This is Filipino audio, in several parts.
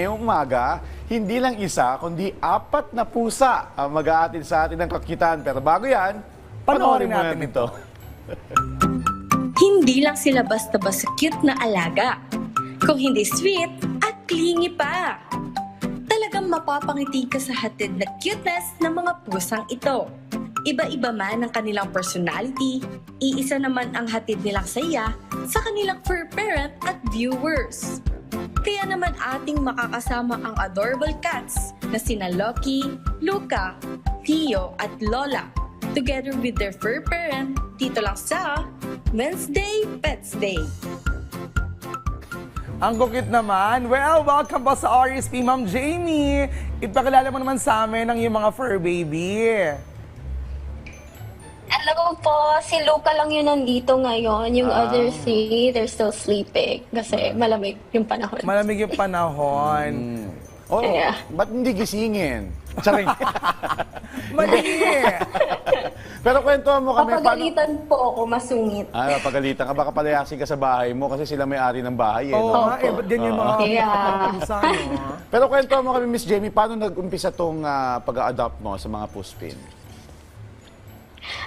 ngayong umaga, hindi lang isa, kundi 4 na pusa ang mag-aatid sa atin ng kakitaan. Pero bago yan, panoorin natin ito. Hindi lang sila basta-basta cute na alaga, kung hindi sweet at clingy pa. Talagang mapapangiti ka sa hatid na cuteness ng mga pusang ito. Iba-iba man ang kanilang personality, iisa naman ang hatid nilang saya sa kanilang fur parent at viewers. Kaya naman ating makakasama ang adorable cats na sina Loki, Luca, Theo at Lola, together with their fur parent dito lang sa Wednesday Pets Day. Ang kukit naman. Well, welcome po sa RSP, Ma'am Jamie. Ipakilala mo naman sa amin ang iyong mga fur baby. Hello po, si Luca lang yun nandito ngayon. Yung other three, they're still sleeping kasi malamig yung panahon. Malamig yung panahon. Oh, Yeah. ba't hindi gisingin? Charing. Mali! Pero kwentuhan mo kami, Papagalitan po ako, masungit. Pagalitan ka, baka palayasin ka sa bahay mo kasi sila may-ari ng bahay. Oo no? nga, ba't yan yung mga Yeah. pusa, no? Pero kwentuhan mo kami, Miss Jamie, paano nag-umpisa tong pag-adopt mo sa mga puspin?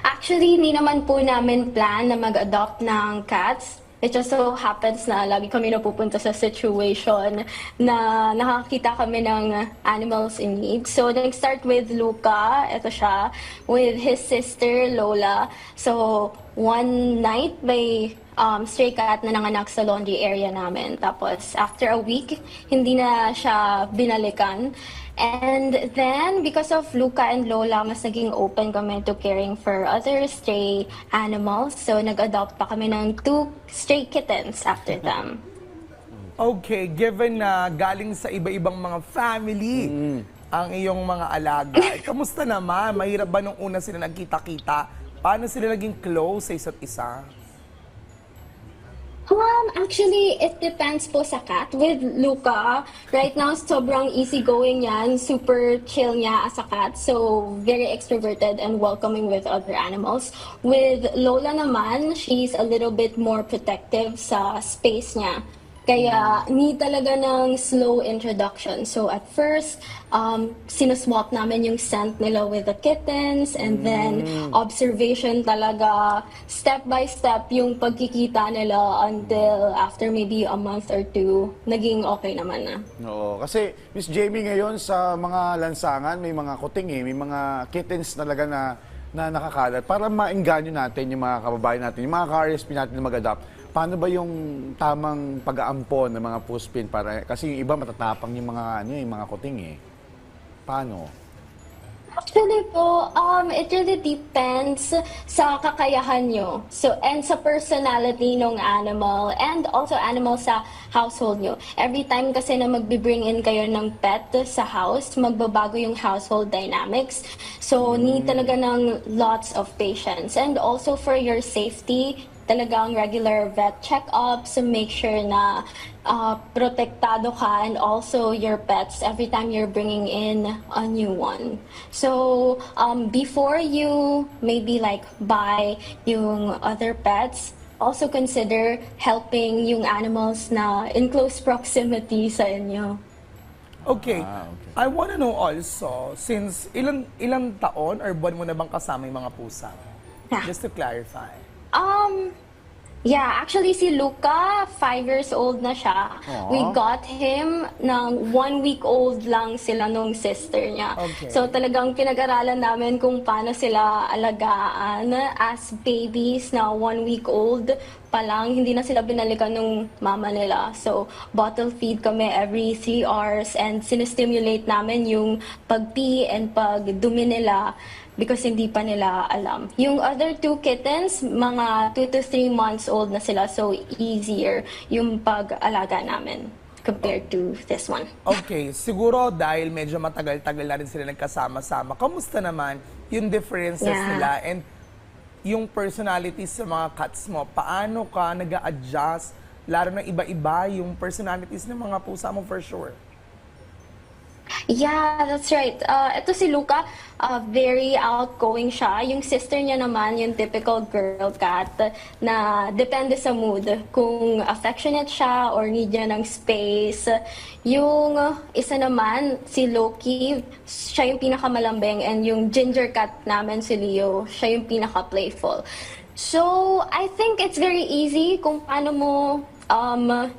Actually, hindi naman po namin plan na mag-adopt ng cats. It just so happens na lagi kami napupunta sa situation na nakakita kami ng animals in need. So, nag-start with Luca, ito siya, with his sister Lola. So, one night may stray cat na nanganak sa laundry area namin. Tapos, after a week, hindi na siya binalikan. And then, because of Luca and Lola, mas naging open kami to caring for other stray animals. So, nag-adopt pa kami ng 2 stray kittens after them. Okay, given na galing sa iba-ibang mga family ang iyong mga alaga, kamusta naman? Mahirap ba nung una sila nagkita-kita? Paano sila naging close sa isa't isa? Actually, it depends po sa cat. With Luca, right now, sobrang easygoing yan. Super chill niya as a cat. So, very extroverted and welcoming with other animals. With Lola naman, she's a little bit more protective sa space niya. Kaya, need talaga ng slow introduction. So, at first, sinuswap namin yung scent nila with the kittens and then observation talaga, step by step yung pagkikita nila until after maybe a month or 2, naging okay naman na. Oo, kasi Miss Jamie ngayon sa mga lansangan, may mga kuting may mga kittens talaga na nakakalat. Para maengganyo natin yung mga kababayan natin, yung mga ka-RSP natin na mag-adopt. Paano ba yung tamang pag-aampon ng mga puspin para kasi yung iba matatapang yung mga yung mga kuting Paano? Actually po, it really depends sa kakayahan nyo. So, and sa personality ng animal and also animal sa household nyo. Every time kasi na magbe-bring in kayo ng pet sa house, magbabago yung household dynamics. So, need talaga ng lots of patience. And also for your safety, talagang regular vet check-ups to make sure na protektado ka and also your pets every time you're bringing in a new one. So, before you maybe like buy yung other pets, also consider helping yung animals na in close proximity sa inyo. Okay. I want to know also, since ilang taon or buwan mo na bang kasama yung mga pusa? Yeah. Just to clarify. Yeah, actually si Luca, 5 years old na siya. Aww. We got him ng 1 week old lang sila nung sister niya. Okay. So talagang pinag-aralan namin kung paano sila alagaan as babies na 1 week old pa lang. Hindi na sila binalikan ng mama nila. So bottle feed kami every 3 hours and sinestimulate namin yung pag-pee and pag-dumi nila because hindi pa nila alam. Yung other 2 kittens, mga 2 to 3 months old na sila, so easier yung pag-alaga namin compared to this one. Okay, siguro dahil medyo matagal-tagal na rin sila nagkasama-sama, kamusta naman yung differences Yeah. nila and yung personalities sa mga cats mo? Paano ka nag-a-adjust? Lalo na iba-iba yung personalities ng mga pusa mo for sure. Yeah, that's right. Ito si Luca, very outgoing siya. Yung sister niya naman, yung typical girl cat na depende sa mood. Kung affectionate siya or need niya ng space. Yung isa naman, si Loki, siya yung pinakamalambing, and yung ginger cat namin, si Leo, siya yung pinaka-playful. So, I think it's very easy kung paano mo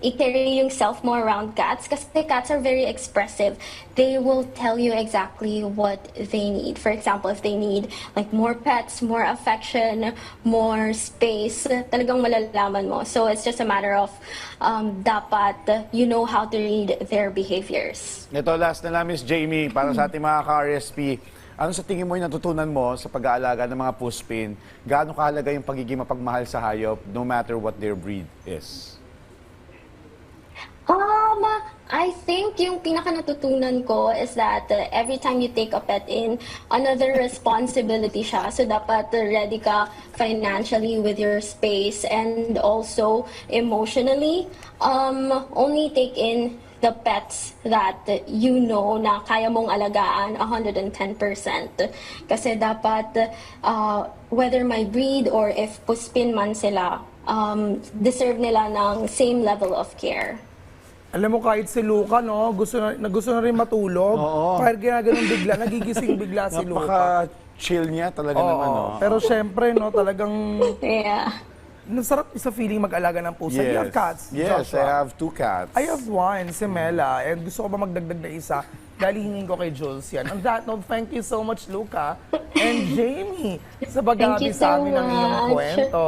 i-carry yung self mo around cats kasi cats are very expressive. They will tell you exactly what they need. For example, if they need like more pets, more affection, more space, talagang malalaman mo. So it's just a matter of dapat you know how to read their behaviors. Ito, last na lang, Miss Jamie, para sa ating mga ka-RSP. Ano sa tingin mo yung natutunan mo sa pag-aalaga ng mga puspin? Gaano kahalaga yung pagiging mapagmahal sa hayop no matter what their breed is? I think yung pinaka natutunan ko is that every time you take a pet in, another responsibility siya. So dapat ready ka financially with your space and also emotionally. Only take in the pets that you know na kaya mong alagaan 110%. Kasi dapat whether my breed or if puspin man sila, deserve nila ng same level of care. Alam mo, kahit si Luca, no, gusto na rin matulog. Oo. Kahit ginaganon bigla, nagigising bigla si Luca. Napaka-chill niya talaga naman, no? Pero syempre, no, talagang Yeah. nasarap sa feeling mag-alaga ng pusa. You have cats, Yes, I Joshua? have 2 cats. I have one, si Mela. And gusto ko pa magdagdag na isa. Dahil hingin ko kay Jules yan. On that note, thank you so much, Luca. And Jamie, sa Thank pag-aami you sa so amin ng iyong much. kwento.